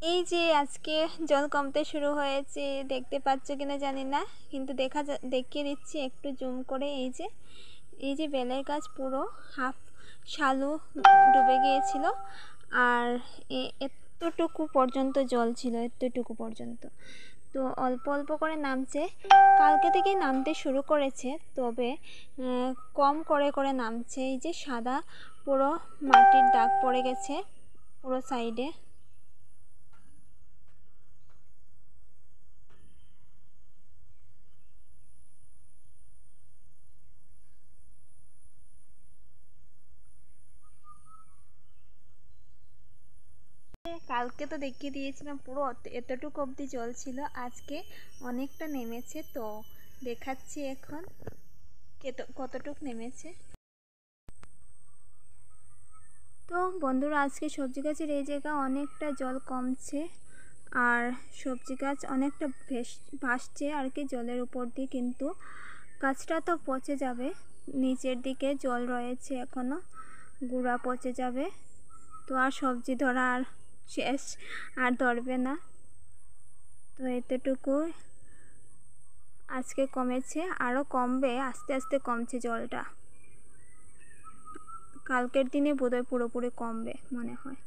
এই যে আজকে জল কমতে শুরু হয়েছে, দেখতে পাচ্ছ কিনা জানি না, কিন্তু দেখিয়ে দিচ্ছি একটু জুম করে। এই যে বেলের গাছ পুরো হাফ শালু ডুবে গিয়েছিল, আর এতটুকু পর্যন্ত জল ছিল, এতটুকু পর্যন্ত। তো অল্প অল্প করে নামছে, কালকে থেকেই নামতে শুরু করেছে, তবে কম করে করে নামছে। এই যে সাদা পুরো মাটির দাগ পড়ে গেছে পুরো সাইডে। কালকে তো দেখিয়ে দিয়েছিলাম পুরো এতটুকু অবধি জল ছিল, আজকে অনেকটা নেমেছে। তো দেখাচ্ছি এখন কতটুক নেমেছে। তো বন্ধুরা, আজকে সবজি গাছের এই জায়গা অনেকটা জল কমছে, আর সবজি গাছ অনেকটা ভাসছে আর কি জলের উপর দিয়ে, কিন্তু গাছটা তো পচে যাবে। নিচের দিকে জল রয়েছে এখনও, গুঁড়া পচে যাবে। তো আর সবজি ধরা আর শেষ, আর ধরবে না। তো এতটুকু আজকে কমেছে, আরও কমবে, আস্তে আস্তে কমছে জলটা। কালকের দিনে বোধহয় পুরোপুরি কমবে মনে হয়।